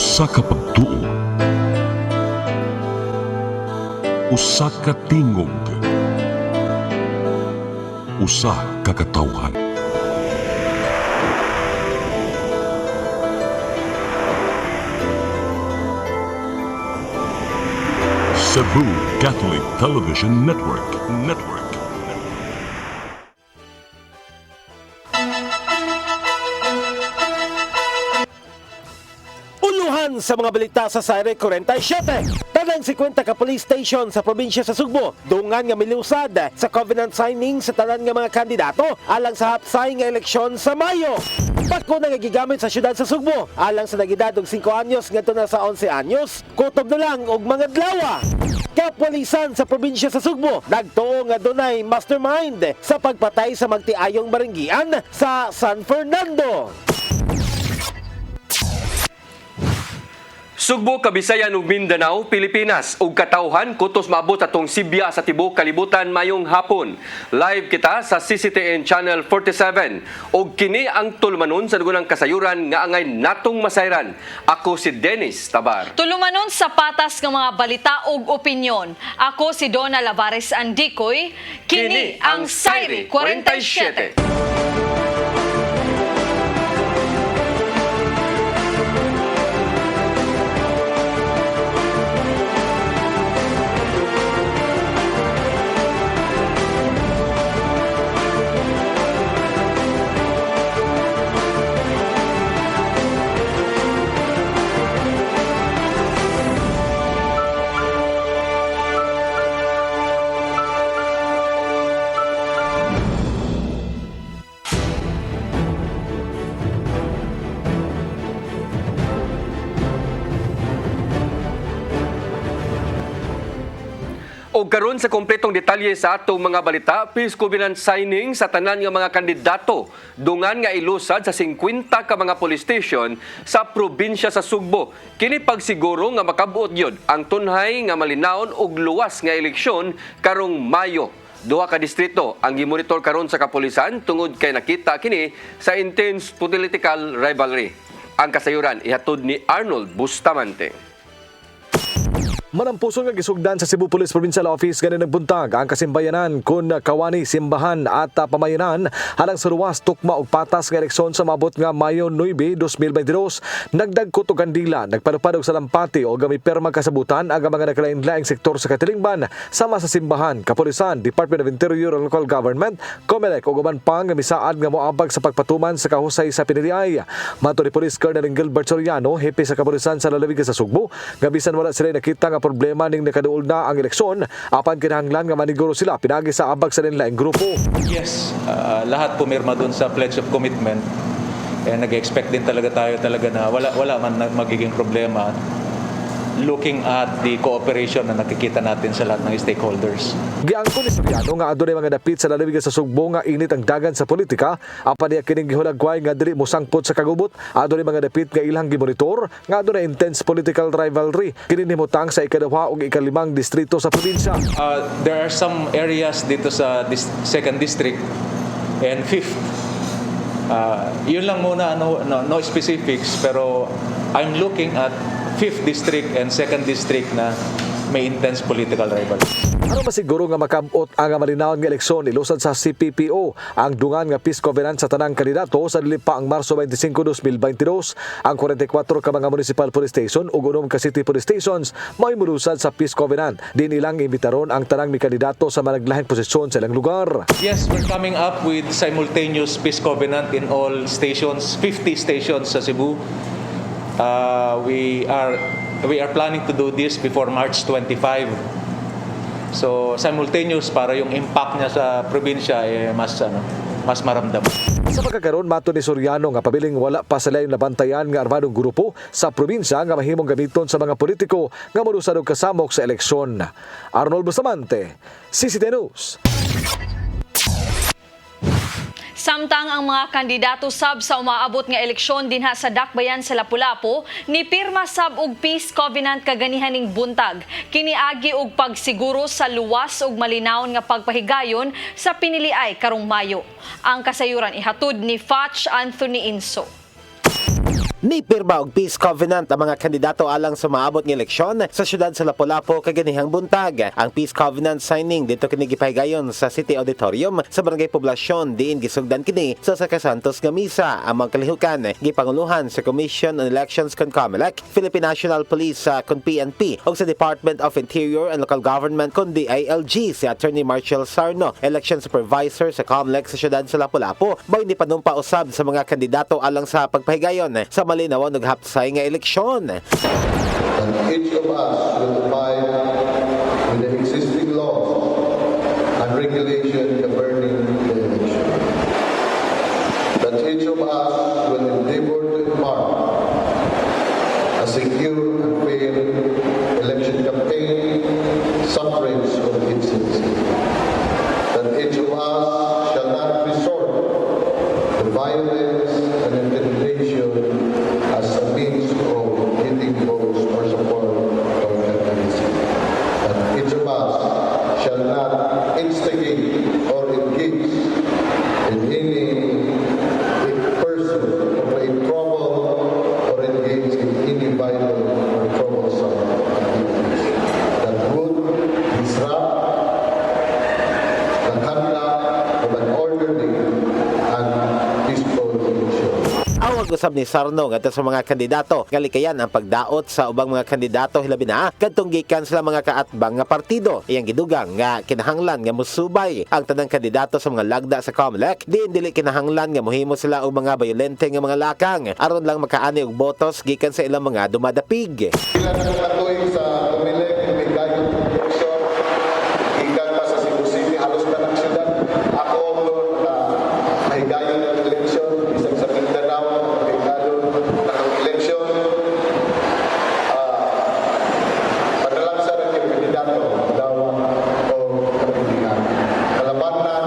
Usa ka pagtuo, usa ka tingog, usa ka katawhan. Cebu Catholic Television Network. Uluhan sa mga balita sa Saire 47. Tanang 50 ka police station sa probinsya sa Sugbo, dungan nga milusad sa covenant signing sa tanan nga mga kandidato alang sa hapsay nga eleksyon sa Mayo. Pako na nga gigamit sa syudad sa Sugbo alang sa nagedad og 5 anyos ngadto na sa 11 anyos, kutob na lang og mga dlawa. Kapulisan sa probinsya sa Sugbo nagtuo nga dunay mastermind sa pagpatay sa magtiayong baranggian sa San Fernando. Sugbo, Kabisayan ug Mindanao, Pilipinas ug katawhan kutos maabot atong Sibya sa tibuok kalibutan mayong hapon. Live kita sa CCTN Channel 47 ug kini ang tulumanon sa dugonang kasayuran nga angay natong masayran. Ako si Dennis Tabar. Tulumanon sa patas ng mga balita ug opinyon. Ako si Donna Lavares Andicoy. Kini ang Saire 47. O karon sa kompletong detalye sa atong mga balita, peace covenant signing sa tanan nga mga kandidato dungan nga ilusad sa 50 ka mga police station sa probinsya sa Sugbo. Kini pagsiguro nga makabuot gyud ang tunhay nga malinawon ug luwas nga eleksyon karong Mayo. Duha ka distrito ang gimonitor karon sa kapulisan tungod kay nakita kini sa intense political rivalry. Ang kasayuran ihatod ni Arnold Bustamante. Manampuson nga gisugdan sa Cebu Police Provincial Office ganin nagbuntag ang kasimbayanan kun kawani simbahan at pamayanan halang sa ruwas tukma og patas nga eleksyon sa mabot nga Mayo 9, 2022. Nagdagkot og kandila, nagpadupadog sa lampati o gamay perma kasabutan ang mga nakalain-laing sektor sa Katilingban sama sa simbahan, kapulisan, Department of Interior and Local Government, COMELEC ug uban pang nga misaad nga moabag sa pagpatuman sa kahusay sa piniliay. Mato ni Police Colonel Gilbert Soriano, hepe sa kapulisan sa lalawigan sa Sugbo, nga bisan wala sila nakita nga problema ning nakaduol na ang eleksyon apan kinahanglan nga maniguro sila pinagi sa abag sa laing grupo. Yes, lahat pumirma doon sa Pledge of Commitment. Nag-expect din talaga tayo na wala man magiging problema looking at the cooperation na nakikita natin sa lahat ng stakeholders. Giangko ni Soriano nga adunay mga dapit sa lalawigan sa Sugbo nga init ang dagan sa politika apan niya kining gihulagway nga dili mosangpot sa kagubot. Adunay mga dapit nga ilang gimonitor nga adunay intense political rivalry kini himutang sa ikaduha ug ikalimang distrito sa probinsya. There are some areas dito sa second district and fifth. Yun lang muna, no specifics, pero I'm looking at 5th district and 2nd district na may intense political rivalry. Ano masiguro nga makabot ang malinawon nga eleksyon ilusad sa CPPO ang dungan nga peace covenant sa tanang kandidato sa dili pa ang Marso 25, 2022. Ang 44 ka mga municipal police station ug 6 ka city police stations may mulusad sa peace covenant. Din ilang imbitaron ang tanang mi kandidato sa malaglahing posisyon sa ilang lugar. Yes, we're coming up with simultaneous peace covenant in all stations, 50 stations sa Cebu. We are planning to do this before March 25. So simultaneous para yung impact niya sa probinsya mas maramdaman. Sa pagkakaroon mato ni Soriano nga pabiling wala pa sila yung nabantayan nga armadong grupo sa probinsya nga mahimong gamiton sa mga politiko nga molusad og kasamok sa eleksyon. Arnold Bustamante, CCTN News. Samtang ang mga kandidato sab sa umaabot nga eleksyon dinha sa Dakbayan sa Lapu-Lapu ni pirma sab og peace covenant kaganihaning buntag kiniagi og pagsiguro sa luwas ug malinawon nga pagpahigayon sa piniliay karong Mayo. Ang kasayuran ihatod ni Fach Anthony Inso. Ni pirma og peace covenant ang mga kandidato alang sa maabot nga eleksyon sa syudad sa Lapu-Lapu kaganihang buntag. Ang peace covenant signing dito kini gipahigayon sa City Auditorium sa Barangay Poblasyon diin gisugdan kini sa Santos nga misa. Ang mga kalihukan gipanguluhan sa Commission on Elections kon COMELEC, Philippine National Police kon PNP ug sa Department of Interior and Local Government kon DILG si Attorney Marshall Sarno, election supervisor sa COMELEC sa syudad sa Lapu-Lapu, may ni panumpa usab sa mga kandidato alang sa pagpahigayon sa malinaw ug hapsay nga eleksyon. And each of us will abide with the existing laws and regulation governing the election. That each of us will endeavor to embark a secure and fair election campaign suffrage of its citizens. That each of us shall not resort to violence and intimidation as a means of getting votes or support from candidates. That each of us shall not instigate or engage in any person or in trouble or engage in any violent or troublesome activities that would disrupt the conduct of an orderly and peaceful election. Awag usab ni Sarno ngadto sa mga kandidato nga likayan ang pagdaot sa ubang mga kandidato hilabi na kadtong gikan sila mga kaatbang nga partido. Iyang gidugang nga kinahanglan nga musubay ang tanang kandidato sa mga lagda sa COMELEC diin dili kinahanglan nga mohimo sila og mga bayolente nga mga lakang aron lang makaani og botos gikan sa ilang mga dumadapig. Ilan ang katuig sa Comelec, may gayong eleksyon, ikan pa sa Cebu City, halos na ng syudad. Ako na may gayong eleksyon, isang sa Mindanao, may gayong eleksyon. Madalang sa rin yung kandidato, dawa o kapilihan. Kalabanan,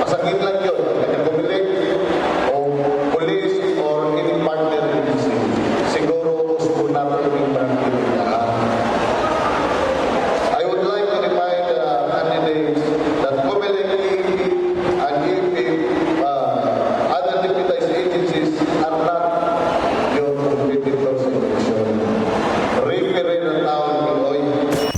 masakit lang yun, kanyang Comelec o police or any partner agency. Siguro gusto natin yung pagkilihan. I would like to remind candidates that COMELEC and other deputized agencies are not your competitors in election. Referee na tao ni Oy.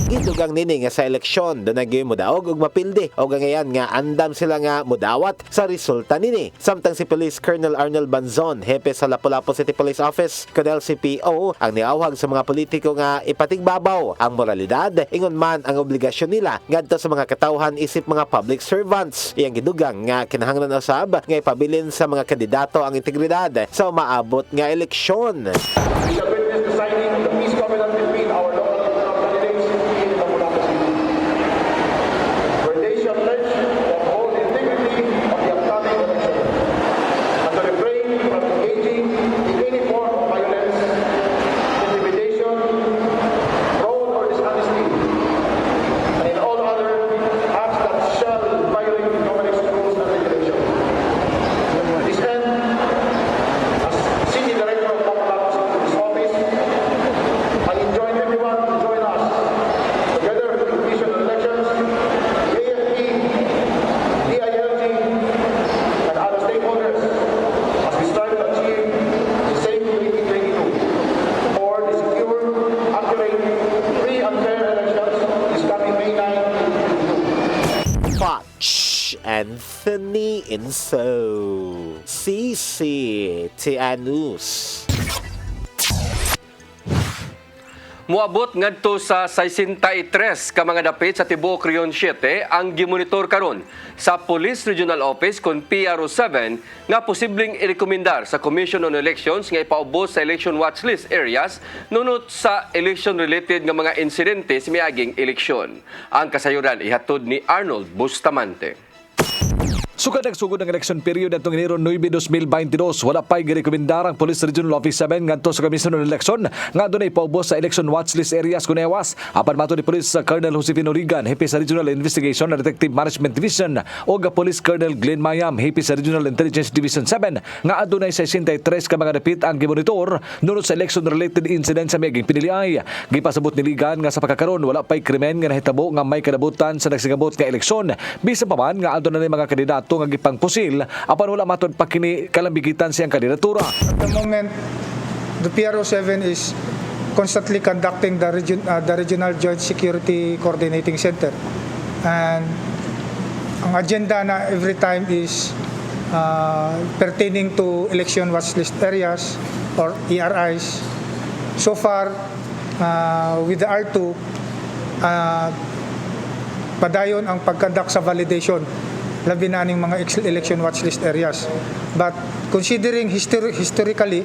Gidugang nini nga sa eleksyon do nagyoy modaog ug mapildi o gangayan nga andam sila nga modawat sa resulta nini. Samtang si Police Colonel Arnold Banzon, hepe sa Lapu-Lapu City Police Office kon LCPO, ang niawhag sa mga politiko nga ipatigbabaw ang moralidad ingon man ang obligasyon nila ngadto sa mga katawhan isip mga public servants. Iyang gidugang nga kinahanglan usab nga ipabilin sa mga kandidato ang integridad sa maabot nga eleksyon. We shall witness the signing of the peace covenant between our local candidates in Lapu-Lapu City, where they shall pledge to uphold the integrity of the upcoming election and to refrain from engaging in any form of violence, intimidation, fraud, or dishonesty, and in all other acts that shall violate the COMELEC's rules and regulations. To this end, as City Director of Lapu-Lapu City Police Office, I enjoin everyone to join us, together with the Commission on Elections, the AFP, DILG, and other stakeholders, as we strive to achieve the same 2022 for the secure, accurate, free and fair elections this coming May 9, 2022. Patch Anthony Inso CCTNews. Muabot ngadto sa 63 ka mga dapit sa tibuok Region 7 ang gimonitor karon sa Police Regional Office kon PRO7 nga posibleng irekomendar sa Commission on Elections nga ipaubos sa election watch list areas nunot sa election-related nga mga insidente sa miaging eleksyon. Ang kasayuran ihatod ni Arnold Bustamante. Sukad nagsugod ng election period atong Enero 9, 2022, wala pa'y girekomendar ang Police Regional Office 7 ngadto sa Commission on Election nga dunay paubos sa election watchlist areas kun ewas. Apan mato ni Police Colonel Josefino Rigan, hepe sa Regional Investigation and Detective Management Division, o Police Colonel Glenn Mayam, hepe sa Regional Intelligence Division 7, nga adunay 63 ka mga dapit ang gimonitor nunod sa election-related incidents sa miaging piniliay. Gipasabot ni Ligan nga sa pagkakaron wala pa'y krimen nga nahitabo nga may kadabutan sa nagsingabot nga eleksyon. Bisan pa man nga adunay mga kandidato kandidato nga gipangpusil apan wala matod pa kini kalambigitan siyang kandidatura. At the moment, the PRO7 is constantly conducting the Regional Joint Security Coordinating Center. And ang agenda na every time is pertaining to election watchlist areas or ERIs. So far, with the R2, padayon ang pagkandak sa validation labi na ning mga election watchlist areas. But considering historically,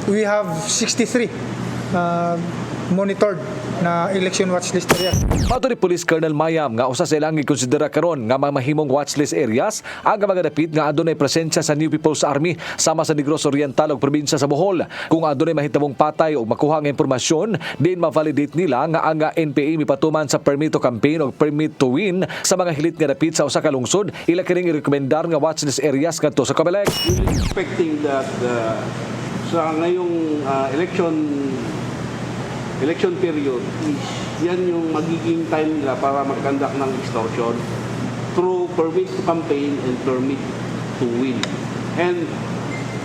we have 63 monitored na election watchlist areas. Mato ni Police Colonel Mayam nga usa sa ilang gikonsidera karon nga mahimong watchlist areas ang mga dapit nga adunay presensya sa New People's Army sama sa Negros Oriental ug probinsya sa Bohol. Kung adunay mahitabong patay o makuha nga impormasyon, din ma-validate nila nga ang NPA mipatuman sa permit to campaign o permit to win sa mga hilit nga dapit sa usa ka lungsod. Ila kining i-rekomendar nga watchlist areas kadto sa Comelec. Expecting that sa ngayong election period is yan yung magiging time nila para mag-conduct ng extortion through permit to campaign and permit to win. And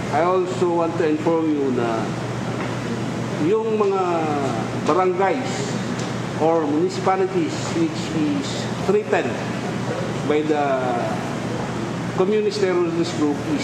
I also want to inform you na yung mga barangays or municipalities which is threatened by the communist terrorist group is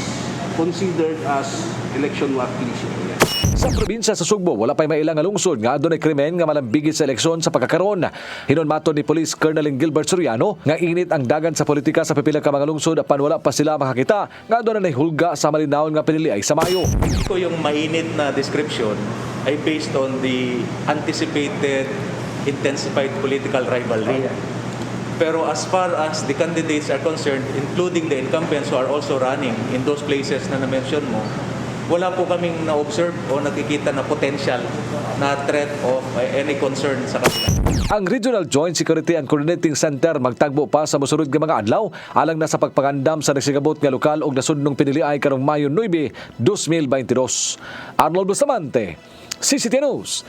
considered as election watchlist area. Sa probinsya sa Sugbo, wala pa'y mailang nga lungsod nga adunay krimen nga malambigit sa eleksyon sa pagkakaron. Hinon mato ni Police Colonel Gilbert Soriano nga init ang dagan sa politika sa pipila ka mga lungsod apan wala pa sila makakita nga adunay hulga sa malinawon nga pinili ay sa Mayo. Ito yung mainit na description ay based on the anticipated intensified political rivalry. Pero as far as the candidates are concerned, including the incumbents who are also running in those places na na-mention mo, wala po kaming na-observe o nakikita na potential na threat of any concern sa kanila. Ang Regional Joint Security and Coordinating Center magtagbo pa sa mosunod nga mga adlaw alang na sa pagpangandam sa nagsigabot nga lokal og nasudnong piniliay karong Mayo 9, 2022. Arnold Bustamante, CCTV News.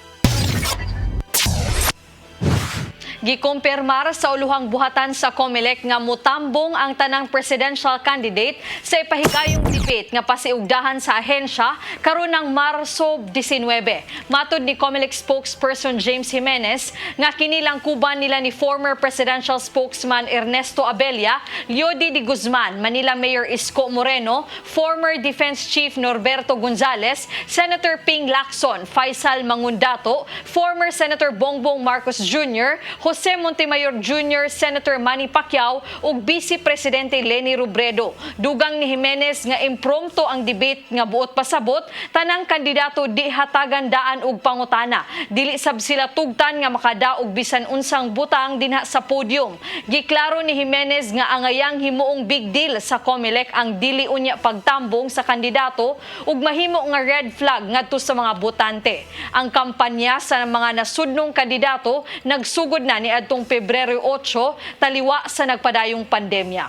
Gikumpirmar sa uluhang buhatan sa Comelec nga mutambong ang tanang presidential candidate sa ipahigayong debate nga pasiugdahan sa ahensya karon ng Marso 19. Matod ni Comelec spokesperson James Jimenez nga kinilang kuban nila ni former presidential spokesman Ernesto Abella, Leody de Guzman, Manila Mayor Isko Moreno, former Defense Chief Norberto Gonzales, Senator Ping Lacson, Faisal Mangundato, former Senator Bongbong Marcos Jr., Jose Montemayor Jr., Senator Manny Pacquiao ug Vice Presidente Leni Robredo. Dugang ni Jimenez nga impromptu ang debate nga buot pasabot, tanang kandidato di hatagan daan og pangutana. Dili sab sila tugtan nga makadaog bisan unsang butang dinha sa podium. Giklaro ni Jimenez nga angayang himuong big deal sa Comelec ang dili unya pagtambong sa kandidato ug mahimo nga red flag ngadto sa mga botante. Ang kampanya sa mga nasudnong kandidato nagsugod na ni adtong Pebrero 8 taliwa sa nagpadayong pandemya.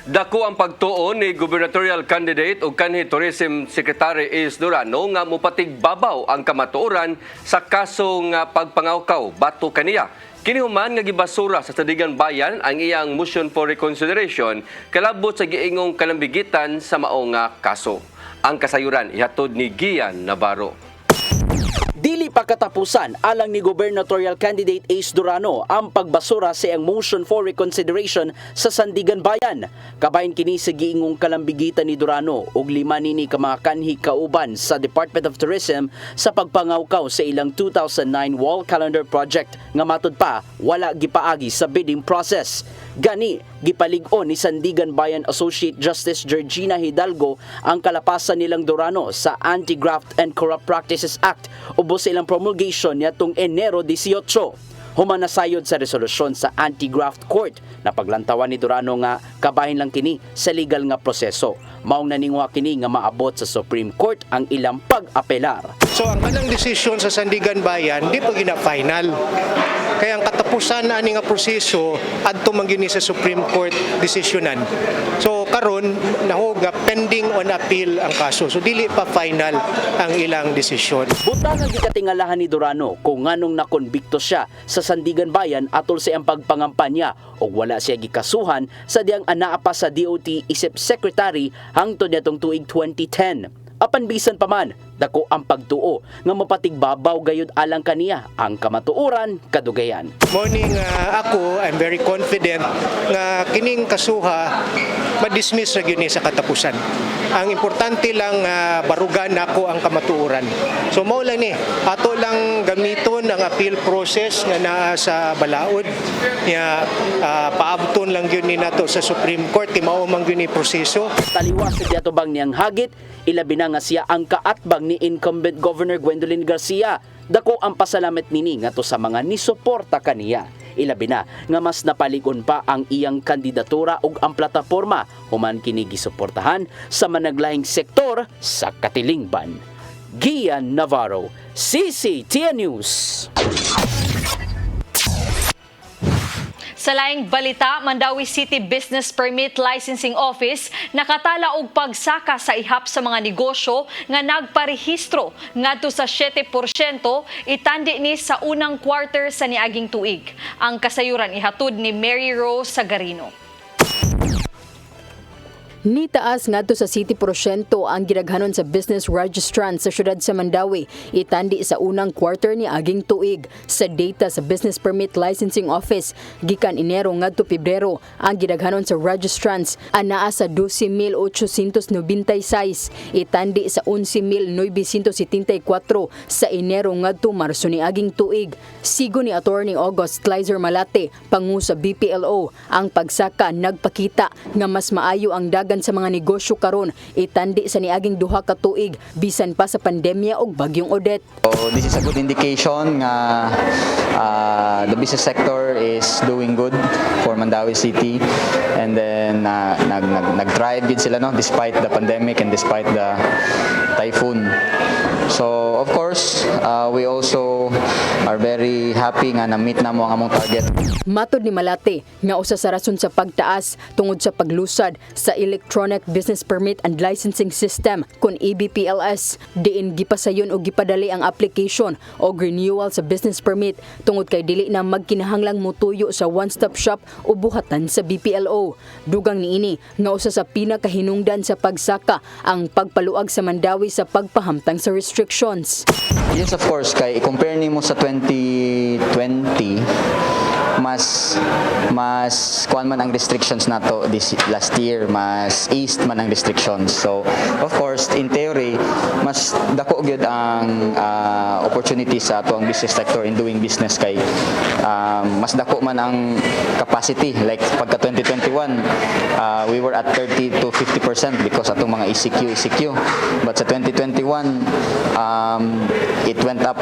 Dako ang pagtuon ni gubernatorial candidate ug kanhi Tourism Secretary Ace Durano nga mopatigbabaw ang kamatuoran sa kaso nga pagpangawkaw bato kaniya. Kini human nga gibasura sa Sandigan Bayan ang iyang motion for reconsideration kalabot sa giingong kalambigitan sa mao nga kaso. Ang kasayuran ihatod ni Gian Navarro. Dili pa katapusan alang ni gubernatorial candidate Ace Durano ang pagbasura sa iyang motion for reconsideration sa Sandigan Bayan. Kabahin kini sa giingong kalambigitan ni Durano ug lima nini ka mga kanhi kauban sa Department of Tourism sa pagpangawkaw sa ilang 2009 wall calendar project nga matud pa wala gipaagi sa bidding process. Gani, gipalig-on ni Sandigan Bayan Associate Justice Georgina Hidalgo ang kalapasan nilang Durano sa Anti-Graft and Corrupt Practices Act ubos sa ilang promulgation niadtong Enero 18. Human nasayod sa resolusyon sa Anti-Graft Court na paglantawan ni Durano nga kabahin lang kini sa legal nga proseso. Maong naningwa kini nga maabot sa Supreme Court ang ilang pag-apelar. So ang kanang desisyon sa Sandigan Bayan, di pa gina final. Kaya ang katapusan na ani nga proseso adto man gyud ni sa Supreme Court desisyonan. So karon nahuga pending on appeal ang kaso. So dili pa final ang ilang desisyon. Butang ang gikatingalahan ni Durano kung nganong nakonbikto siya sa Sandigan Bayan atol sa iyang pagpangampanya o wala siya gikasuhan sa diyang anaa pa sa DOT isip secretary hangtod nitong tuig 2010. Apan bisan pa man, dako ang pagtuo nga mapatigbabaw gayud alang kaniya ang kamatuoran kadugayan. Morning ako, I'm very confident nga kining kasuha ma-dismiss ra gyud ni sa katapusan. Ang importante lang barugan nako ang kamatuoran. So mao lang ni, ato lang gamiton ang appeal process nga naa sa balaod. Nya paabton lang gyud ni nato sa Supreme Court kay mao man gyud ni proseso. Taliwas sa diatubang niyang hagit, ilabi na nga siya ang kaatbang ni incumbent Governor Gwendolyn Garcia. Dako ang pasalamat nini ngadto sa mga nisuporta kaniya. Ilabi na nga mas napaligon pa ang iyang kandidatura ug ang plataporma human kini gisuportahan sa managlahing sektor sa katilingban. Gian Navarro, CCTN News. Sa laing balita, Mandawi City Business Permit Licensing Office nakatala og pagsaka sa ihap sa mga negosyo nga nagparehistro ngadto sa 7% itandi ni sa unang quarter sa niaging tuig. Ang kasayuran ihatod ni Mary Rose Sagarino. Nitaas ngadto sa City porsyento ang gidaghanon sa business registrant sa syudad sa Mandawi itandi sa unang quarter ni aging tuig. Sa data sa Business Permit Licensing Office gikan Enero ngadto Pebrero ang gidaghanon sa registrants anaa sa 12,896 itandi sa 11,974 sa Enero ngadto Marso ni aging tuig. Sigo ni Attorney August Kleiser Malate pangu sa BPLO, ang pagsaka nagpakita nga mas maayo ang dagan sa mga negosyo karon itandi sa niaging duha ka tuig bisan pa sa pandemya ug bagyong Odette. So this is a good indication nga the business sector is doing good for Mandawi City, and then nag-thrive gid sila no despite the pandemic and despite the typhoon. So of course, we also are very happy nga na-meet na mo ang among target. Matod ni Malate nga usa sa rason sa pagtaas tungod sa paglusad sa Electronic Business Permit and Licensing System kun EBPLS, diin gipasayon o gipadali ang application o renewal sa business permit tungod kay dili na magkinahanglang mutuyo sa one-stop shop o buhatan sa BPLO. Dugang niini nga usa sa pinakahinungdan sa pagsaka ang pagpaluag sa Mandawi sa pagpahamtang sa restrictions. Yes, of course, kay i-compare nimo sa 2020, mas kuan man ang restrictions nato this last year, mas eased man ang restrictions. So of course, in theory, mas dako gyud ang opportunity sa ato ang business sector in doing business kay mas dako man ang capacity. Like pagka 2021, we were at 30 to 50% because atong mga ECQ. But sa 2021, it went up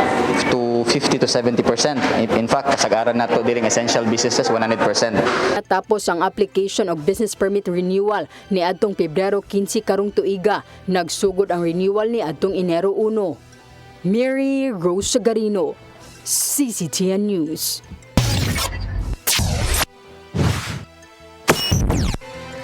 to 50 to 70%. In fact, kasagaran nato during essential businesses 100%. Tapos ang application og business permit renewal ni adtong Pebrero 15 karong tuiga, nagsugod ang renewal ni adtong Enero 1. Mary Rose Sagarino, CCTN News.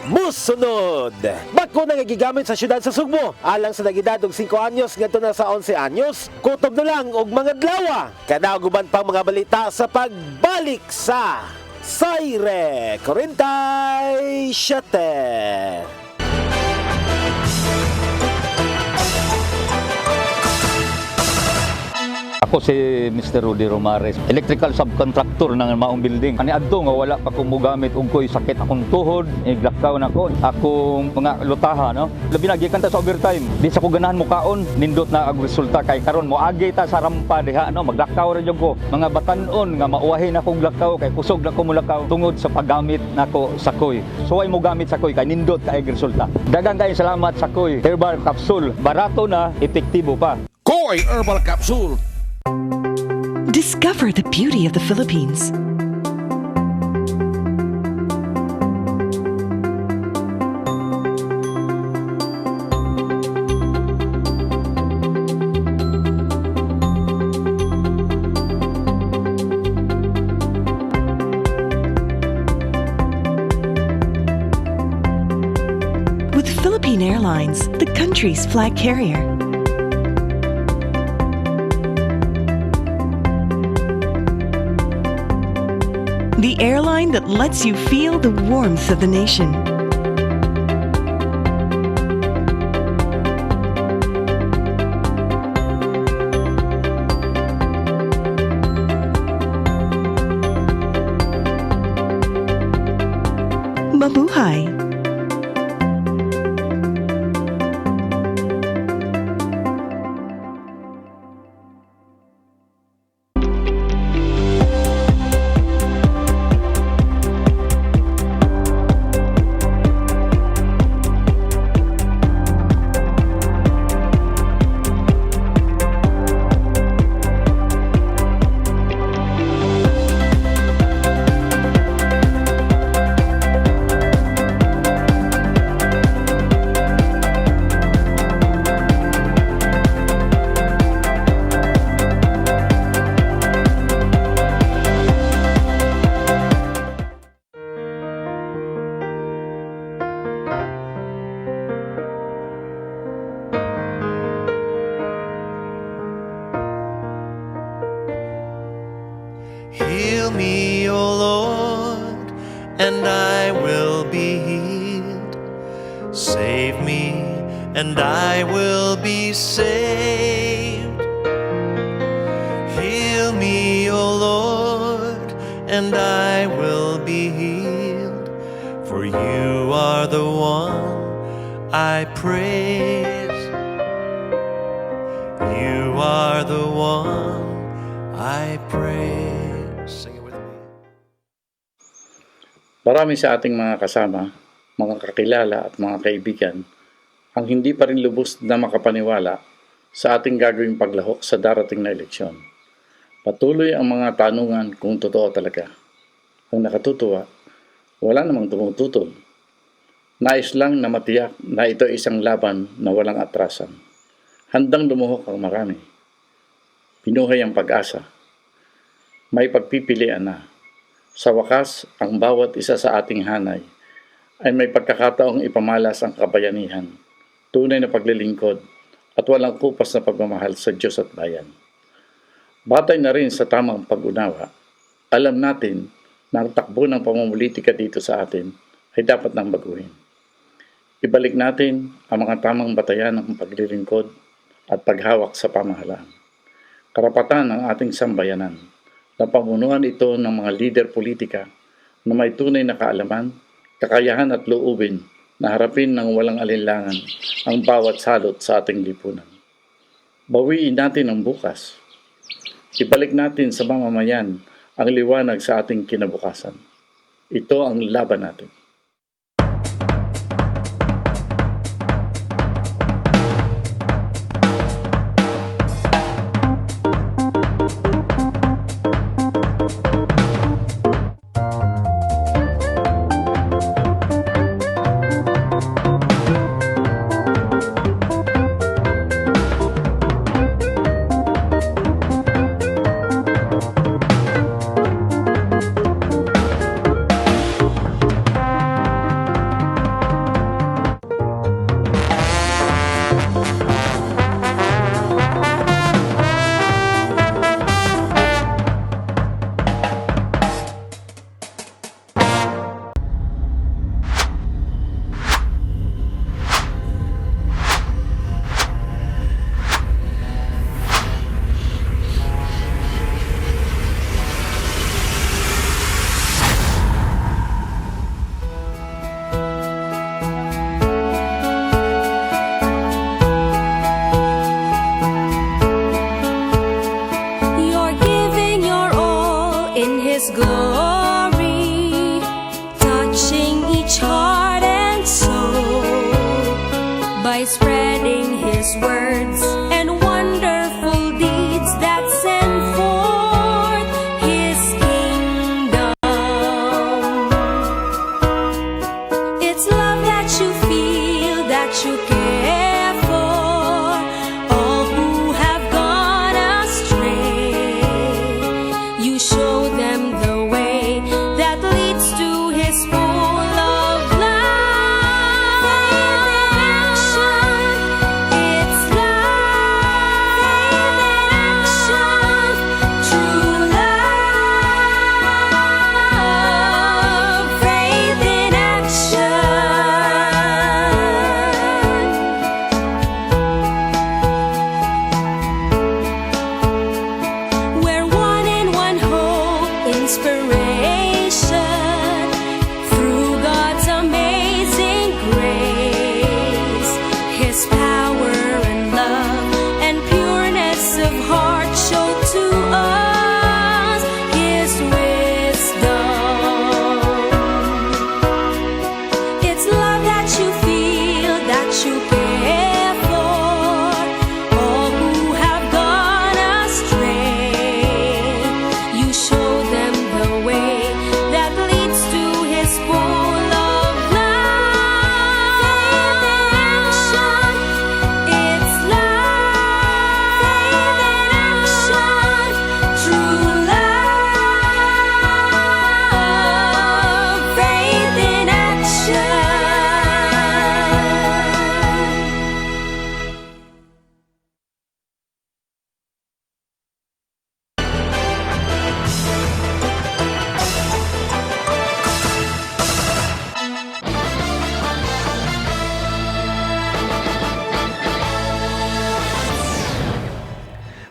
Musunod! Bako na gigamit sa syudad sa Sugbo alang sa nagedad og 5 anyos ngadto na sa 11 anyos. Kutob na lang og mga dlawa. Kada guban pang mga balita sa pagbalik sa Saire 47. Ako si Mr. Rudy Romares, electrical subcontractor ng maong building. Ani adto nga wala pa ko mogamit og koy sakit akong tuhod, iglakaw na ko. Akong mga lutaha no. Labi na gikan ta sa overtime. Di sa ko ganahan mo kaon, nindot na ang resulta kay karon moagi ta sa rampa diha no, maglakaw ra jud ko. Mga batan-on nga mauwahin akong lakaw kay kusog na ko mulakaw tungod sa paggamit nako sa koy. So ay mo gamit sa koy kay nindot kay resulta. Daghang kay salamat sa koy herbal capsule. Barato na, epektibo pa. Koy Herbal Capsule. Discover the beauty of the Philippines. Philippines, the country's flag carrier. The airline that lets you feel the warmth of the nation. Mabuhay! Heal me, O Lord, and I will be healed. Save me, and I will be saved. Heal me, O Lord, and I will be healed. For you are the one I praise. You are the one I praise. Sing it with me. Marami sa ating mga kasama, mga kakilala at mga kaibigan ang hindi pa rin lubos na makapaniwala sa ating gagawing paglahok sa darating na eleksyon. Patuloy ang mga tanungan kung totoo talaga. Ang nakatutuwa, wala namang tumututol. Nais lang na matiyak na ito ay isang laban na walang atrasan. Handang lumuhok ang marami. Pinuhay ang pag-asa. May pagpipilian na. Sa wakas, ang bawat isa sa ating hanay ay may pagkakataong ipamalas ang kabayanihan, tunay na paglilingkod at walang kupas na pagmamahal sa Diyos at bayan. Batay na rin sa tamang pag-unawa, alam natin na ang takbo ng pamumulitika dito sa atin ay dapat nang baguhin. Ibalik natin ang mga tamang batayan ng paglilingkod at paghawak sa pamahalaan. Karapatan ng ating sambayanan na pamunuan ito ng mga lider politika na may tunay na kaalaman, kakayahan at loobin na harapin ng walang alinlangan ang bawat salot sa ating lipunan. Bawiin natin ang bukas. Ibalik natin sa mamamayan ang liwanag sa ating kinabukasan. Ito ang laban natin.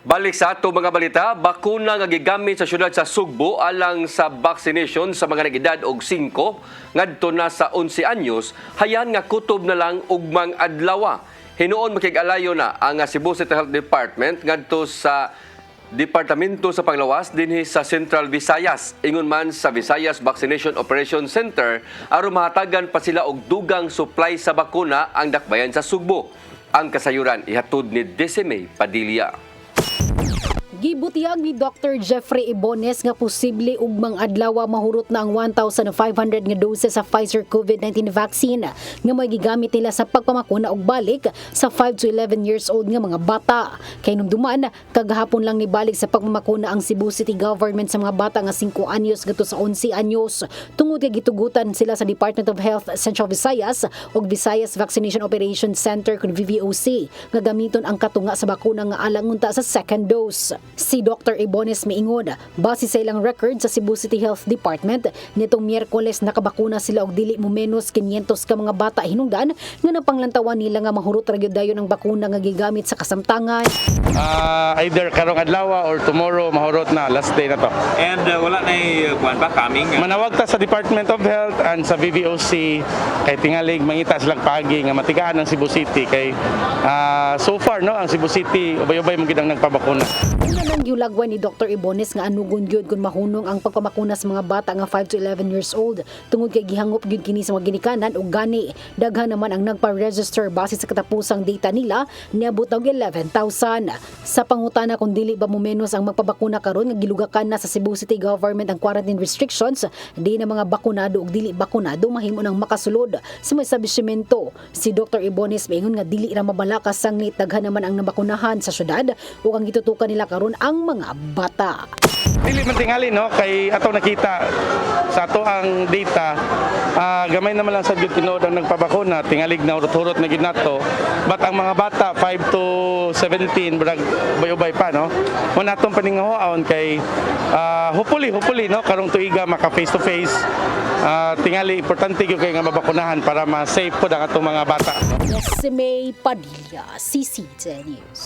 Balik sa ato mga balita, bakuna nga gigamit sa syudad sa Sugbo alang sa vaccination sa mga nag-edad og 5 ngadto na sa 11 anyos, hayan nga kutob na lang ugmang adlaw. Hinuon makig-alayo na ang Cebu City Health Department ngadto sa Departamento sa Panglawas dinhi sa Central Visayas. Ingon man sa Visayas Vaccination Operation Center aron mahatagan pa sila og dugang supply sa bakuna ang dakbayan sa Sugbo. Ang kasayuran ihatod ni Decime Padilla. Gibutiyag ni Dr. Jeffrey Ibones nga posible ugmang adlaw mahurot na ang 1,500 nga doses sa Pfizer COVID-19 vaccine nga magigamit nila sa pagpamakuna og balik sa 5 to 11 years old nga mga bata. Kay nung dumaan, kagahapon lang ni balik sa pagpamakuna ang Cebu City government sa mga bata nga 5 anyos ngadto sa 11 anyos. Tungod kay gitugutan sila sa Department of Health Central Visayas ug Visayas Vaccination Operation Center kun VVOC nga gamiton ang katunga sa bakuna nga alang unta sa second dose. Si Dr. Ibones miingon, base sa ilang record sa Cebu City Health Department, nitong Miyerkules nakabakuna sila og dili mo menos 500 ka mga bata hinungdan nga napanglantawan nila nga mahurot ra gyud dayon ang bakuna nga gigamit sa kasamtangan. Either karong adlaw or tomorrow mahurot na, last day na to. And wala na kuan ba coming? Manawag ta sa Department of Health and sa VVOC kay tingalig mangita silang pagi nga matigaan ng Cebu City kay so far no ang Cebu City ubay-ubay mo gid ang nagpabakuna. Nang giulagwan ni Dr. Ibones nga anugon gyud kun mahunong ang pagpamakuna sa mga bata nga 5 to 11 years old tungod kay gihangop gyud kini sa mga ginikanan ug gani daghan naman ang nagpa-register base sa katapusang data nila niabot og 11,000. Sa pangutana kung dili ba mo menos ang magpabakuna karon nga gilugakan na sa Cebu City government ang quarantine restrictions, di na mga bakunado ug dili bakunado mahimo nang makasulod sa mga establishmento. Si Dr. Ibones maingon nga dili ra mabalakas sanglit daghan naman ang nabakunahan sa syudad ug ang gitutukan nila karon ang mga bata. Dili man tingali no kay ato nakita sa ato ang data gamay naman lang sa gyud tinuod ang nagpabakuna tingalig na urot-urot na gid nato but ang mga bata 5 to 17 brag ubay-ubay pa no mo natong paningahoon kay hopefully no karong tuiga maka face to face tingali importante gyud kay nga mabakunahan para ma-safe pod ang atong mga bata. Si May Padilla, CCTV News.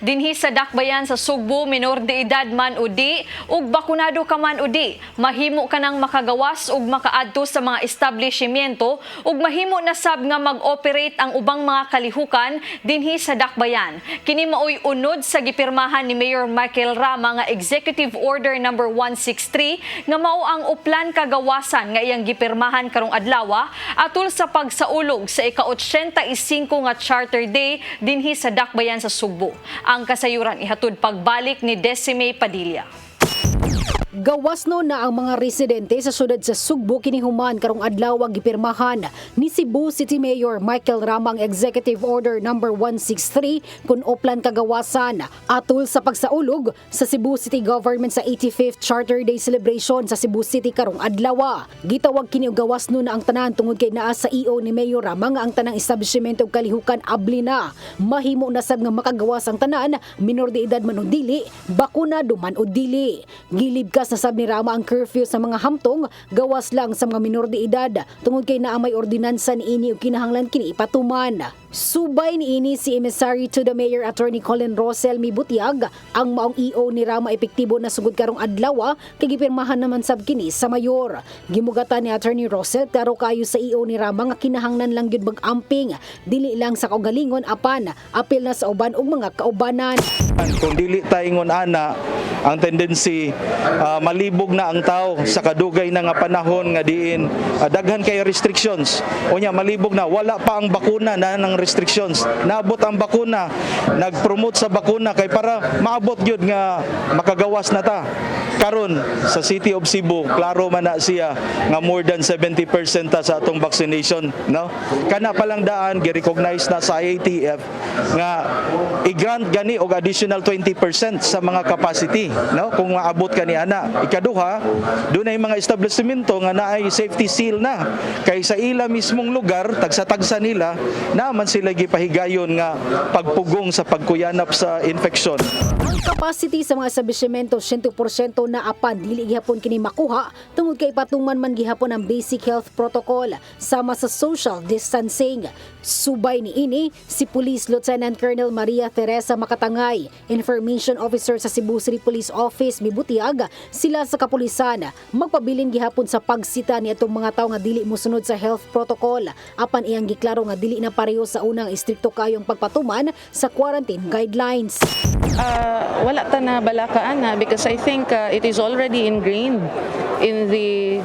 Dinhi sa dakbayan sa Sugbo, minor de edad man o di, ug bakunado ka man o di, mahimo ka nang makagawas ug makaadto sa mga establishmento ug mahimo na sab nga mag-operate ang ubang mga kalihukan dinhi sa dakbayan. Kini maoy unod sa gipirmahan ni Mayor Michael Rama nga Executive Order number 163 nga mao ang uplan kagawasan nga iyang gipirmahan karong adlaw atol sa pagsaulog sa ika-85 nga Charter Day dinhi sa dakbayan sa Sugbo. Ang kasayuran ihatod pagbalik ni Decime Padilla. Gawas no na ang mga residente sa syudad sa Sugbo kinihuman karong adlaw gipirmahan ni Cebu City Mayor Michael Ramang Executive Order number 163 kun uplan kagawasan atol sa pagsaulog sa Cebu City Government sa 85th Charter Day celebration sa Cebu City karong adlaw. Gitawag kini og gawas no na ang tanan tungod kay naa sa EO ni Mayor Ramang ang tanang establishmento ug kalihukan abli na. Mahimo na sab nga makagawas ang tanan, minor de edad man o dili, bakunado man o dili. Gilib ka nasab ni Rama ang curfew sa mga hamtong, gawas lang sa mga minor de edad tungod kay naa may ordinansa niini ug kinahanglan kini ipatuman. Subay niini si Emissary to the Mayor Attorney Colin Rosel Mibutiag ang maong EO ni Rama epektibo na sugod karong adlaw kay gipirmahan naman sab kini sa mayor. Gimugatan ni Attorney Rosel klaro kayo sa EO ni Rama nga kinahanglan lang gyud mag-amping dili lang sa kaugalingon apan apil na sa uban ug mga kaubanan. Kung dili ta ingon ana ang tendency malibog na ang tao sa kadugay na nga panahon nga diin daghan kay restrictions unya malibog na wala pa ang bakuna na ng restrictions naabot ang bakuna nag-promote sa bakuna kay para maabot gyud nga makagawas na ta karon sa City of Cebu klaro man na siya nga more than 70% ta sa atong vaccination no kana palang daan gi-recognize na sa IATF nga i-grant gani og additional 20% sa mga capacity no kung maabot kani ana. Ikaduha, dunay mga establishmento nga naay safety seal na kay sa ila mismong lugar tagsa-tagsa nila naman sila gipahigayon nga pagpugong sa pagkuyanap sa infeksyon. Ang capacity sa mga establishmento 100% Ato na apan dili gihapon kini makuha tungod kay patuman man gihapon ang basic health protocol sama sa social distancing. Subay ni ini si Police Lieutenant Colonel Maria Teresa Makatangay, Information Officer sa Cebu City Police Office mibutiag sila sa kapulisan magpabilin gihapon sa pagsita ni atong mga tawo nga dili mosunod sa health protocol apan iyang giklaro nga dili na pareho sa unang istrikto kayong pagpatuman sa quarantine guidelines. Wala ta na balakaan na because I think it is already ingrained in the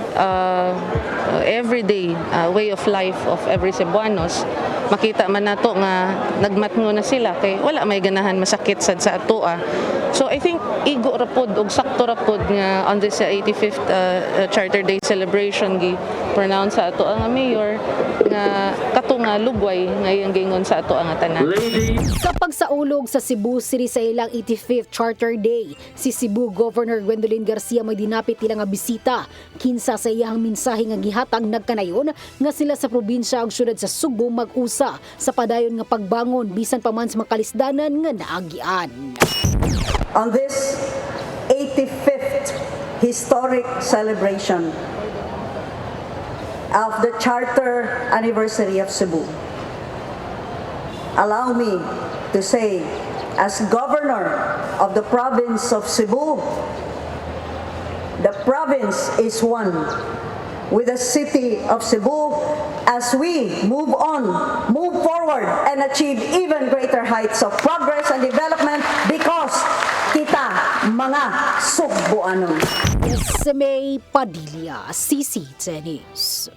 everyday way of life of every Cebuanos. Makita man nato nga nagmatngo na sila kay wala may ganahan masakit sad sa atoa. So I think igo rapod og sakto rapod nga on this 85th Charter Day celebration gi pronounce sa atoa nga mayor nga kato nga lugway ngayong gingon sa atoa nga tanan. Sa pagsaulog sa Cebu City sa ilang 85th Charter Day, si Cebu Governor Gwendolyn Garcia may dinapit ilang nga bisita. Kinsa sa iyang mensahe nga gihatag nagkanayon nga sila sa probinsya ug syudad sa Subo mag-usa sa padayon nga pagbangon bisan pa man sa makalisdanan nga naagian. On this 85th historic celebration of the Charter Anniversary of Cebu, allow me to say, as Governor of the province of Cebu, the province is one with the city of Cebu as we move on, move forward, and achieve even greater heights of progress and development because kita mga Sugboanon. SMA Padilla, CCTV News.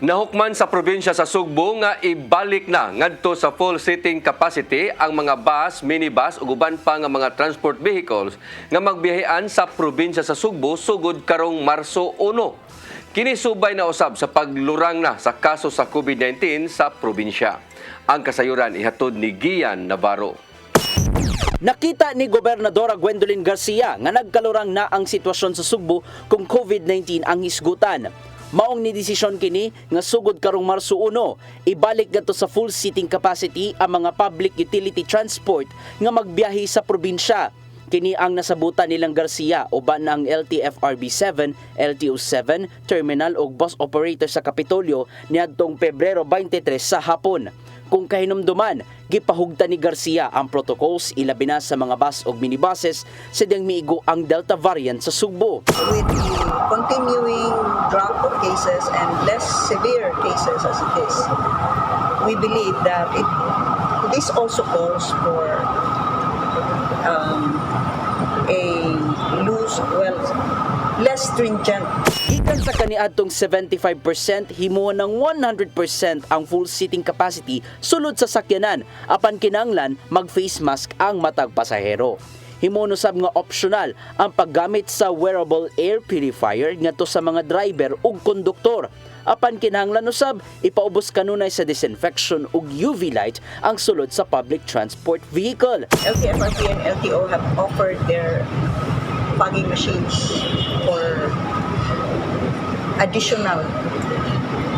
Nahukman sa probinsya sa Sugbo nga ibalik na ngadto sa full seating capacity ang mga bus, minibus ug uban pa nga mga transport vehicles nga magbiyahean sa probinsya sa Sugbo sugod karong Marso 1. Kini subay na usab sa paglurang na sa kaso sa COVID-19 sa probinsya. Ang kasayuran ihatod ni Gian Navarro. Nakita ni Gobernadora Gwendolyn Garcia nga nagkalurang na ang sitwasyon sa Sugbo kung COVID-19 ang hisgutan. Maong ni desisyon kini nga sugod karong Marso 1, ibalik gadto sa full seating capacity ang mga public utility transport nga magbiyahe sa probinsya. Kini ang nasabutan nilang Garcia uban ang LTFRB7, LTO7, terminal ug bus operator sa Kapitolyo niadtong Pebrero 23 sa hapon. Kung kahinumduman, gipahugta ni Garcia ang protocols ilabi na sa mga bus o minibuses sa diyang miigo ang Delta variant sa Sugbo. With the continuing drop of cases and less severe cases as it is, we believe that this also calls for less stringent. Gikan sa kaniadtong 75%, himuon ng 100% ang full seating capacity sulod sa sakyanan, apan kinanglan mag-face mask ang matag pasahero. Himuon usab nga optional ang paggamit sa wearable air purifier ngadto sa mga driver ug konduktor. Apan kinahanglan usab ipaubos kanunay sa disinfection ug UV light ang sulod sa public transport vehicle. LTFRB and LTO have offered their fogging machines for additional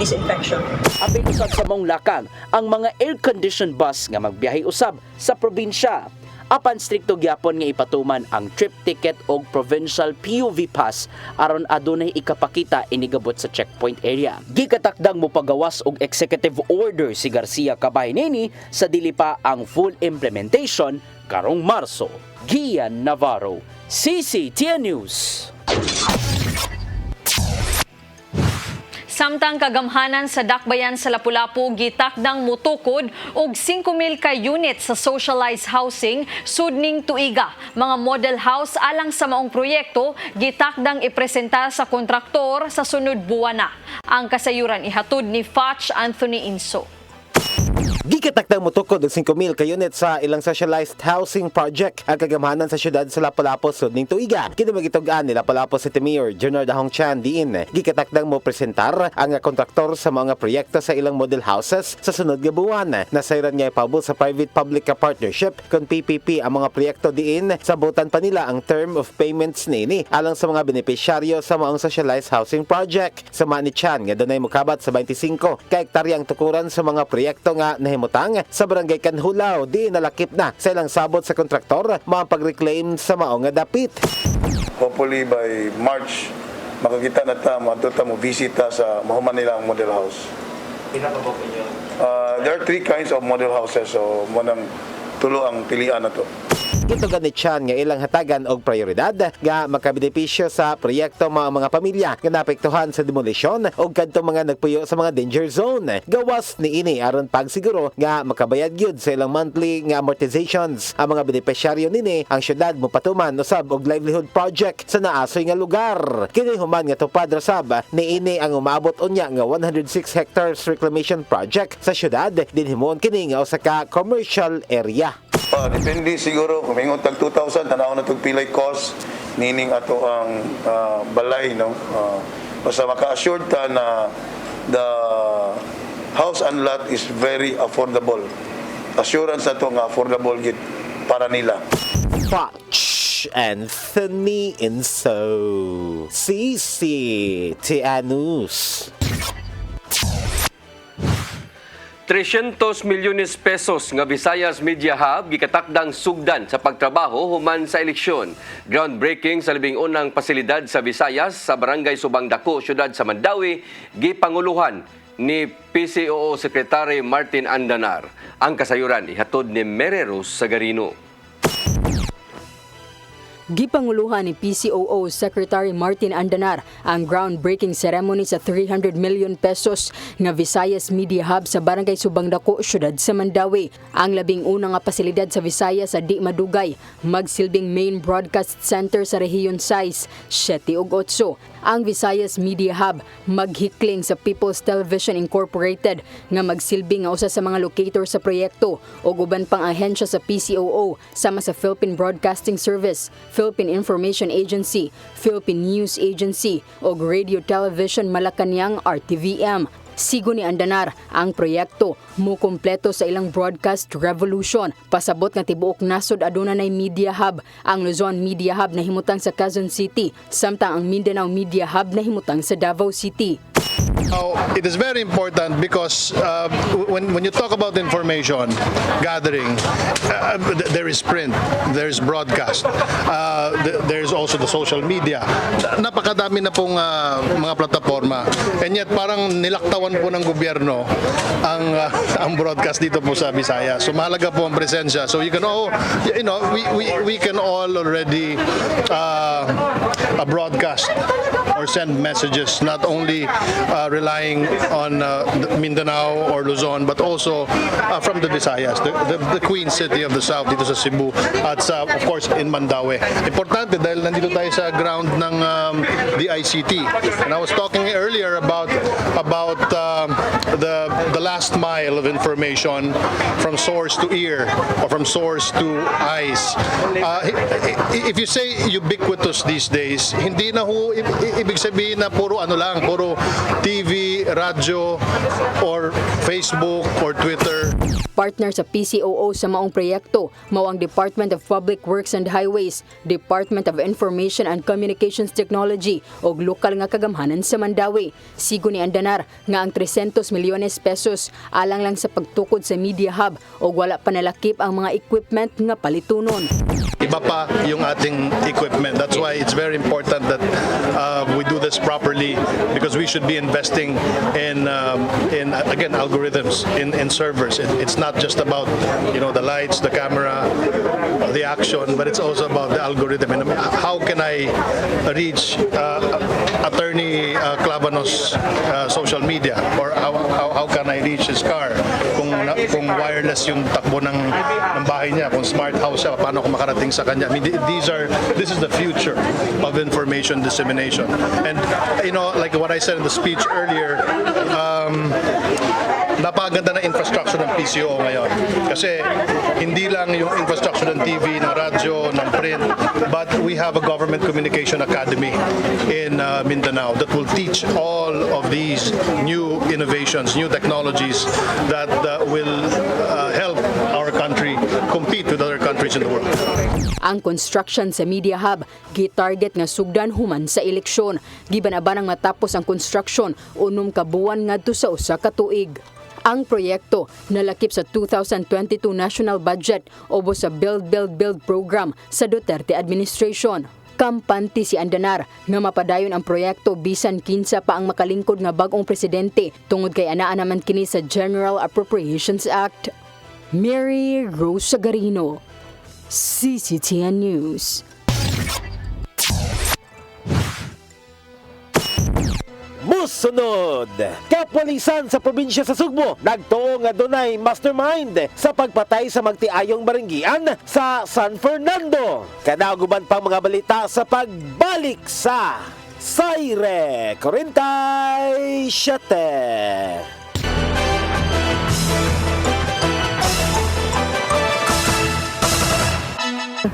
disinfection. Apil usab sa mong lakang ang mga air-conditioned bus nga magbiyahe usab sa probinsya. Apan strikto gyapon nga ipatuman ang trip ticket o provincial PUV pass aron adunay ikapakita inigabot sa checkpoint area. Gikatakdang mo pagawas og executive order si Garcia kabay nini sa dili pa ang full implementation karong Marso. Gian Navarro, CCTV News. Samtang kagamhanan sa dakbayan sa Lapu-Lapu gitakdang mutukod og 5,000 ka unit sa socialized housing sudning tuiga. Mga model house alang sa maong proyekto gitakdang ipresenta sa kontraktor sa sunod buwan na. Ang kasayuran ihatod ni Fach Anthony Inso. Gikatakdang mutukod og 5,000 ka unit sa ilang socialized housing project ang kagamhanan sa syudad sa Lapu-Lapu sudning tuiga. Kini magitugan ni Lapu-Lapu City Mayor General Dahong Chan diin. Gikatakdang mo presentar ang kontraktor sa mga proyekto sa ilang model houses sa sunod nga buwan. Nasayran niya ipaabot sa private-public partnership kon PPP ang mga proyekto diin. Sabutan pa nila ang term of payments nini alang sa mga benepisyaryo sa maong socialized housing project. Sama ni Chan nga dunay mokabat sa 25 ka hektarya ang tukuran sa mga proyekto nga nahimutang sa barangay Kanhulaw di nalakip na sa ilang sabot sa kontraktor mga pag-reclaim sa mao nga dapit. Hopefully by March, makakita na ta, mo visita sa mahuman nila ang model house. There are 3 kinds of model houses, so munang tulo ang pilian na to. Ito ganit siyan nga ilang hatagan og prioridad nga makabenepisyo sa proyekto mga pamilya nga naapektuhan sa demolisyon og kadtong mga nagpuyo sa mga danger zone. Gawas ni ini aron pagsiguro nga makabayad gyud sa ilang monthly nga amortizations ang mga benepisyaryo nini. Ang syudad mopatuman usab og livelihood project sa naasoy nga lugar. Kini human nga tupad ra sab ni ini ang umaabot unya nga 106 hectares reclamation project sa syudad din himuon kini nga usa ka commercial area. Depende siguro kung mingon tag 2,000 tanaw na tug pilay cost nining ato ang balay, no. Basta maka-assured ta na the house and lot is very affordable. Assurance ato nga affordable gid para nila. Watch Anthony Inso, CCTNews. 300 milyones pesos nga Visayas Media Hub gikatakdang sugdan sa pagtrabaho human sa eleksyon. Groundbreaking sa labing unang pasilidad sa Visayas sa Barangay Subang Dako, Syudad sa Mandawi, gipanguluhan ni PCOO Secretary Martin Andanar. Ang kasayuran ihatod ni Mereros Sagarino. Gipanguluhan ni PCOO Secretary Martin Andanar ang groundbreaking ceremony sa 300 million pesos nga Visayas Media Hub sa Barangay Subang Dako, Syudad sa Mandawi. Ang labing una nga pasilidad sa Visayas sa Di Madugay, magsilbing main broadcast center sa rehiyon 6, 7 ug 8. Ang Visayas Media Hub maghikling sa People's Television Incorporated nga magsilbing nga usa sa mga locator sa proyekto ug uban pang ahensya sa PCOO sama sa Philippine Broadcasting Service, Philippine Information Agency, Philippine News Agency ug Radio Television Malacañang RTVM. Sigo ni Andanar, ang proyekto mukumpleto sa ilang broadcast revolution. Pasabot nga tibuok nasod aduna nay Media Hub. Ang Luzon Media Hub nahimutang sa Quezon City, samtang ang Mindanao Media Hub nahimutang sa Davao City. It is very important because when you talk about information gathering, there is print, there is broadcast, there is also the social media. Napakadami na pong mga plataforma, and yet parang nilaktawan po ng gobyerno ang broadcast dito po sa Visayas. So mahalaga po ang presensya. So you can all, we can all already broadcast or send messages, not only relying on Mindanao or Luzon, but also from the Visayas, the Queen City of the South dito sa Cebu at sa, of course, in Mandawi. Importante dahil nandito tayo sa ground ng DICT. And I was talking earlier about the last mile of information from source to ear or from source to eyes. If you say ubiquitous these days, hindi na ho ibig sabihin na puro TV, radyo, or Facebook, or Twitter. Partner sa PCOO sa maong proyekto, mao ang Department of Public Works and Highways, Department of Information and Communications Technology ug lokal nga kagamhanan sa Mandawi. Sigo ni Andanar nga ang 300 milyones pesos alang lang sa pagtukod sa Media Hub ug wala pa nalakip ang mga equipment nga palitunon. Iba pa yung ating equipment. That's why it's very important that we do this properly, because we should be investing in again, algorithms, in servers. It's not just about the lights, the camera, the action, but it's also about the algorithm. And how can I reach Attorney Clavanos social media, or how can I reach his car kung wireless yung takbo ng bahay niya, kung smart house siya, paano ko makarating sa kanya. I mean, this is the future of information dissemination. And like what I said in the speech earlier, napakaganda na infrastructure ng PCO ngayon. Kasi hindi lang yung infrastructure ng TV, ng radyo, ng print, but we have a government communication academy in Mindanao that will teach all of these new innovations, new technologies that will help our country compete with other countries in the world. Ang construction sa Media Hub gi-target nga sugdan human sa eleksyon. Gibanabanang matapos ang construction unom ka buwan ngadto sa usa ka tuig. Ang proyekto nalakip sa 2022 national budget o sa Build program sa Duterte administration. Kampante si Andanar nga mapadayon ang proyekto bisan kinsa pa ang makalingkod nga bag-ong presidente tungod kay anaa naman kini sa General Appropriations Act. Mary Rose Sagarino, CCTN News. Musunod, kapulisan sa probinsya sa Sugbo nagtuo nga dunay mastermind sa pagpatay sa magtiayong baranggian sa San Fernando. Kanaguban pang mga balita sa pagbalik sa Saire 47.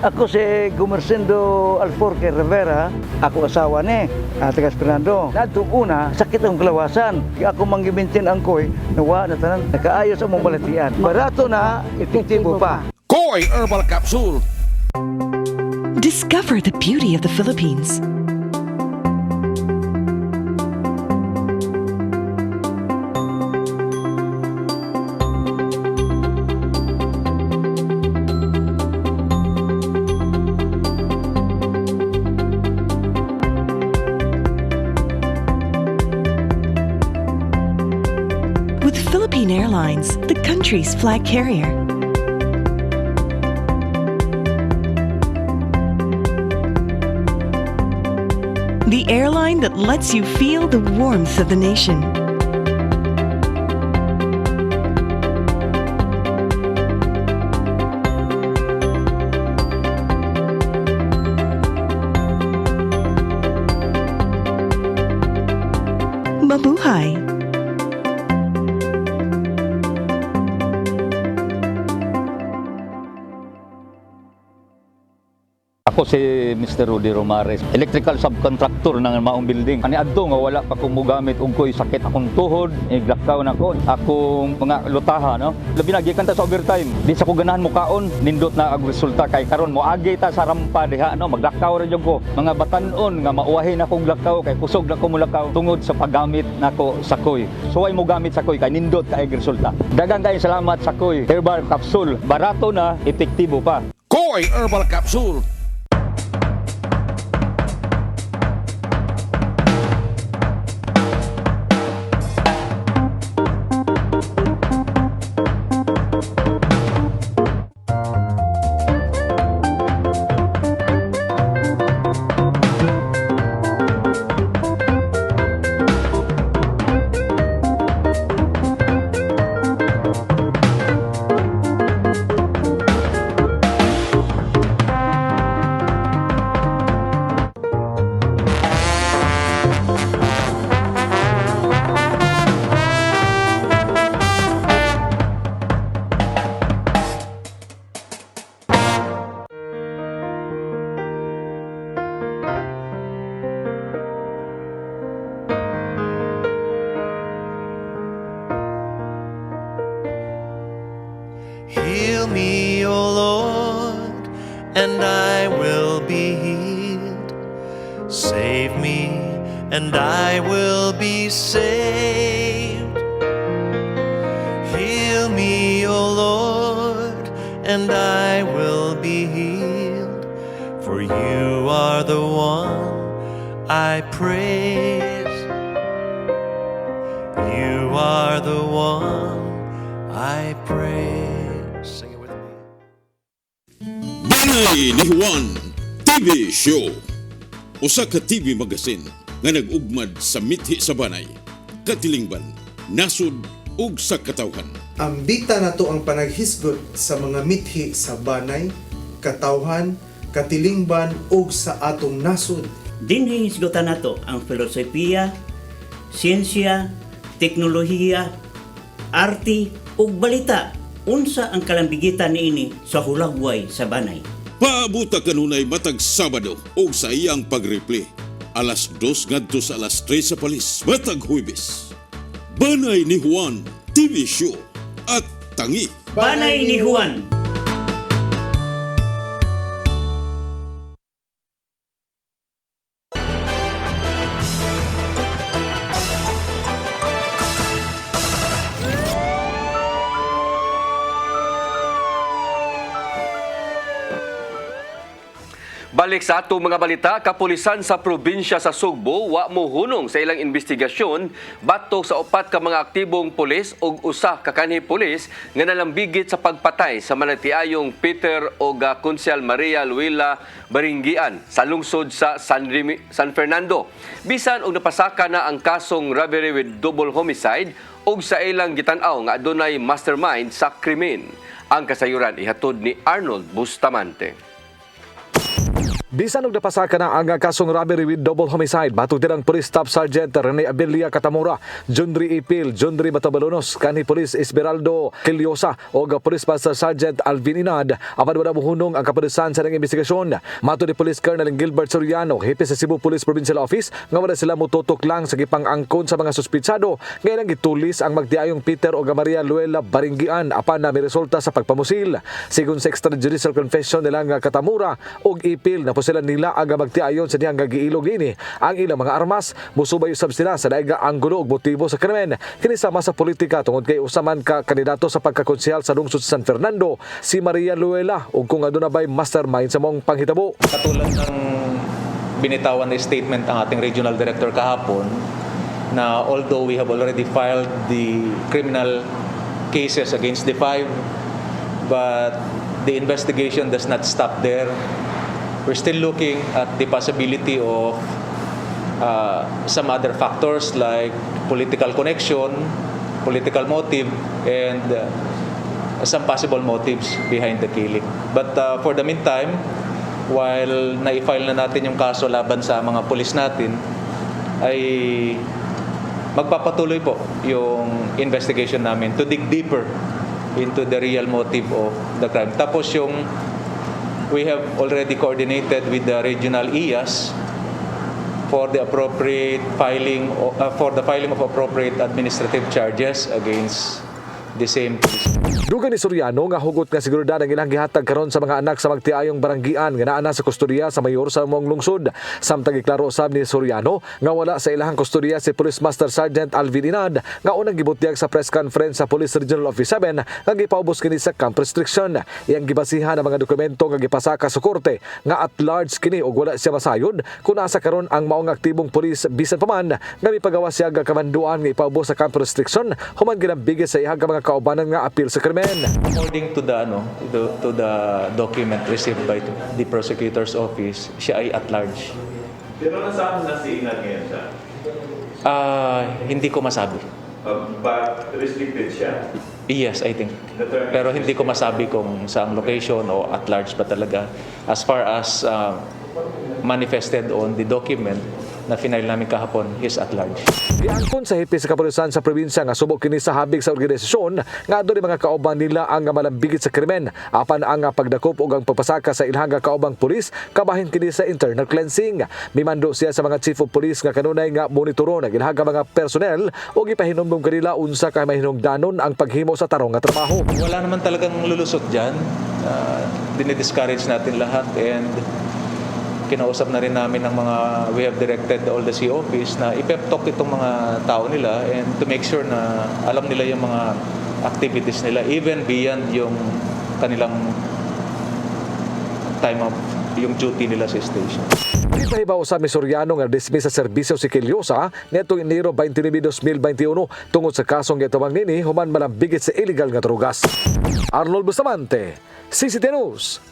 Ako si Gumersindo Alforque Rivera, ako asawa ni Tagas Fernando. Nadto una, sakit ang kalawasan. Kaya ako manggibintin ang koy, nawa na tanan, nakaayos ang mong balatian. Barato na, epektibo pa. Koy Herbal Capsule. Discover the beauty of the Philippines. With Philippine Airlines, the country's flag carrier. The airline that lets you feel the warmth of the nation. Mabuhay. Ako si Mr. Rudy Romares, electrical subcontractor ng maong building. Ani adto nga wala pa ko mogamit og ko'y sakit akong tuhod, iglakaw na ko. Akong mga lutaha, no? Labi na gikan ta sa overtime. Di sa ko ganahan mo kaon, nindot na ang resulta kay karon mo agi ta sa rampa diha, no? Maglakaw ra jud ko. Mga batan-on nga mauwahin akong lakaw kay kusog na ko mulakaw tungod sa paggamit nako sa koy. So ay mo gamit sa koy kay nindot kay resulta. Daghang kay salamat sa koy Herbal Capsule. Barato na, epektibo pa. Koy Herbal Capsule. Heal me, O Lord, and I will be healed. Save me, and I will be saved. Heal me, O Lord, and I will be healed. For you are the one I praise. You are the one I praise. Sing it with me. Banay ni Juan TV Show. Usa ka TV magazine nga nag-ugmad sa mithi sa banay, katilingban, nasud ug sa katawhan. Ambita nato ang panaghisgot sa mga mithi sa banay, katawhan, katilingban ug sa atong nasud. Dinhi hisgotan nato ang filosofiya, siyensya, teknolohiya, arte ug balita. Unsa ang kalambigitan niini sa hulagway sa banay. Paabuta kanunay matag Sabado o sa iyang pag-replay. Alas 2 ngadto sa alas 3 sa palis matag Huwebes. Banay ni Juan TV Show at tangi. Banay ni Juan. Balik sa atong mga balita, kapulisan sa probinsya sa Sugbo wa mohunong sa ilang investigasyon batok sa upat ka mga aktibong pulis ug usa ka kanhi pulis nga nalambigit sa pagpatay sa manatiayong Peter ug Konsyal Maria Luela Baringgian sa lungsod sa San Fernando. Bisan og napasaka na ang kasong robbery with double homicide ug sa ilang gitan-aw nga adunay mastermind sa krimen. Ang kasayuran ihatod ni Arnold Bustamante. Bisan og napasaka na ang kasong robbery with double homicide, batok dirang Police Staff Sergeant Rene Abelia Catamora, Jundri Ipil, Jundri Matabalonos, kanhi Police Esmeraldo Quiliosa o Police Master Sergeant Alvin Inad, apan wala mohunong ang kapulisan sa investigasyon. Mato ni Police Colonel Gilbert Soriano, hepe sa Cebu Police Provincial Office, nga wala sila motutok lang sa gipang-angkon sa mga suspitsado, ngayon gitulis ang magdiayong Peter o Maria Luela Baringgian apan na may resulta sa pagpamusil. Sigon sa extrajudicial confession nilang Catamora og Ipil na sila nila aga magtiayon sa dihang gagiilog ini ang ilang mga armas, musubay usab sila sa daig ang gulo ug motibo sa krimen. Kini sama sa politika tungod kay usaman ka kandidato sa pagkakonsehal sa lungsod sa San Fernando si Maria Luela ug kung aduna bay mastermind sa mong panghitabo. Katulad ng binitawan na statement ang ating regional director kahapon na although we have already filed the criminal cases against the five, but the investigation does not stop there. We're still looking at the possibility of some other factors like political connection, political motive, and some possible motives behind the killing. But for the meantime, while na-file na natin yung kaso laban sa mga pulis natin, ay magpapatuloy po yung investigation namin to dig deeper into the real motive of the crime. Tapos we have already coordinated with the regional IAS for the appropriate filing of appropriate administrative charges against the same police. Dugan ni Soriano nga hugot nga seguridad ang ilang gihatag karon sa mga anak sa magtiayong baranggian nga naa sa kustodiya sa mayor sa mong lungsod. Samtang giklaro usab ni Soriano nga wala sa ilahang kustodiya si Police Master Sergeant Alvin Inad nga unang gibutyag sa press conference sa Police Regional Office 7 nga gipaubos kini sa camp restriction. Iyang gibasihan ang mga dokumento nga gipasaka sa korte nga at large kini ug wala siya masayod kung asa karon ang maong aktibong pulis bisan pa man nga mipagawa siya nga kamanduan nga ipaubos sa camp restriction human ginambigit sa iyang mga kaubanan nga apil sa krimen. According to the document received by the prosecutor's office, siya ay at large. Pero nasaan na si Inad ngayon siya? Hindi ko masabi. But restricted siya? Yes, I think. Pero hindi ko masabi kung saang location o at large ba talaga. As far as manifested on the document na final namin kahapon, is at large. Giangkon sa hepe sa kapulisan sa probinsya nga subok kini sa habig sa organisasyon nga adunay mga kauban nila ang malambigit sa krimen apan ang pagdakop ug ang pagpasaka sa ilhang kaubang pulis kabahin kini sa internal cleansing. Mimando siya sa mga chief of police nga kanunay nga monitoro ng ilhang mga personnel ug ipahinomdom kanila unsa ka mahinungdanon ang paghimo sa tarong nga trabaho. Wala naman talagang lulusot diyan. Dinidiscourage natin lahat and kinausap na rin namin ng we have directed all the COPs na ipep talk itong mga tao nila and to make sure na alam nila yung mga activities nila even beyond yung kanilang time of yung duty nila sa station. Ipahibaw sa Soriano nga dismiss sa serbisyo si Quiliosa nitong Enero 29, 2021 tungod sa kasong gitawang nini human malambigit sa illegal nga drogas. Arnold Bustamante, CCTV News.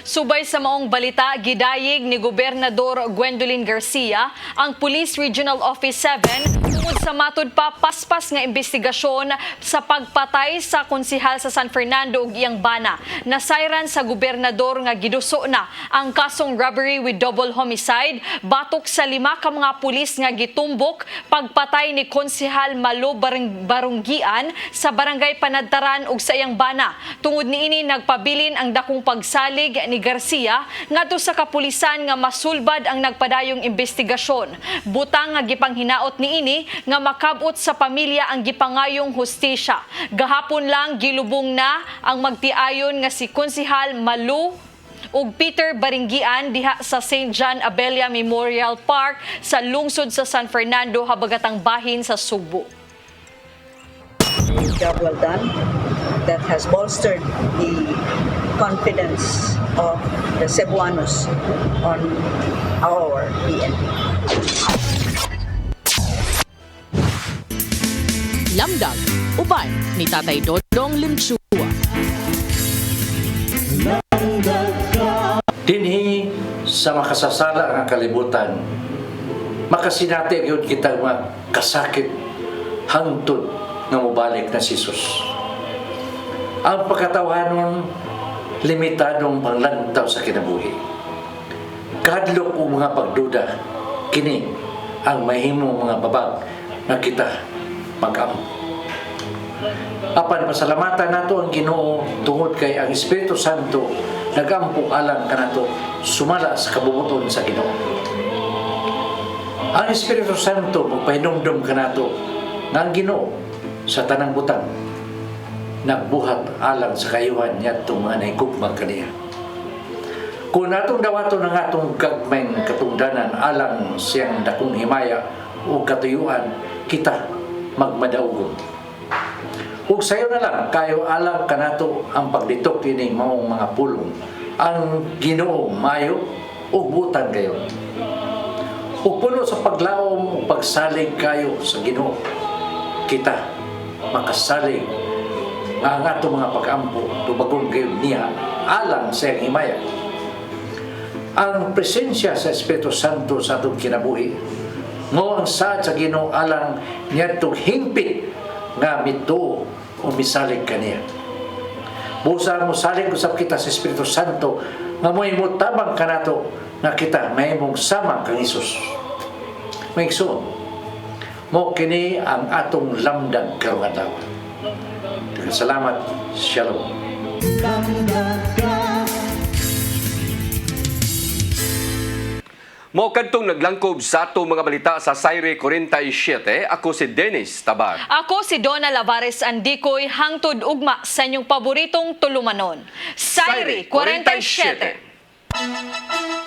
Subay sa maong balita, gidayig ni Gobernador Gwendolyn Garcia ang Police Regional Office 7 tungod sa matud pa paspas nga investigasyon sa pagpatay sa konsehal sa San Fernando ug iyang bana. Nasayran sa gobernador nga giduso na ang kasong robbery with double homicide batok sa 5 ka mga pulis nga gitumbok pagpatay ni konsehal Malo Barunggian sa barangay Panadtaran ug sa iyang bana. Tungod niini nagpabilin ang dakong pagsalig ni Garcia ngadto sa kapulisan nga masulbad ang nagpadayong investigasyon. Butang nga gipanghinaot niini nga makabot sa pamilya ang gipangayong hustisya. Gahapon lang gilubong na ang magtiayon nga si Konsehal Malu ug Peter Baringgian diha sa St. John Abelia Memorial Park sa lungsod sa San Fernando habagatang bahin sa Sugbo. Job well done that has bolstered the confidence of the Cebuanos on our PNP. Lamdag, uban ni Tatay Dodong Limchua. Dinhi sa makasasala ang kalibutan, makasinati yun kita makasakit hangtod nga mubalik na si Jesus. Ang pagkatawanon, limitadong panglantaw sa kinabuhi. Kadlok o mga pagduda, kini ang mahimong mga babag na kita mag-ampo. Apan pasalamatan nato ang Ginoo tungod kay ang Espiritu Santo nagampo alang kanato sumala sa kabubuton sa Ginoo. Ang Espiritu Santo magpahinumdum kanato nga ang Ginoo sa tanang butang nagbuhat alang sa kayuhan niyadtong mga naigugmang kaniya. Kung natong dawato ng atong gagmayng katungdanan alang siyang dakong himaya o katuyuan, kita magmadaugon. Ug sayo na lang kayo alang kanato ang pagditok ini maong mga pulong ang Ginoo mayo ug butan kayo. Ug puno sa paglaom ug pagsalig kayo sa Ginoo, kita makasalig nga ang atong mga pag-ampo tubagon kayo niya alang sa iyang himaya. Ang presensya sa Espiritu Santo sa atong kinabuhi mo ang saad sa Ginoo alang niyadtong hingpit nga mito o misalig kaniya. Busa mo salig usab kita sa Espiritu Santo nga mo'y mutabang kanato nga kita mahimong sama kang Hesus. Maigsoon, mo kini ang atong lamdag karong adlaw. Salamat. Shalom. Mao kadtong naglangkob sa ato mga balita sa Saire 47. Ako si Dennis Tabar. Ako si Donna Lavares Andikoy, hangtod ugma sa inyong paboritong tulumanon. Saire 47.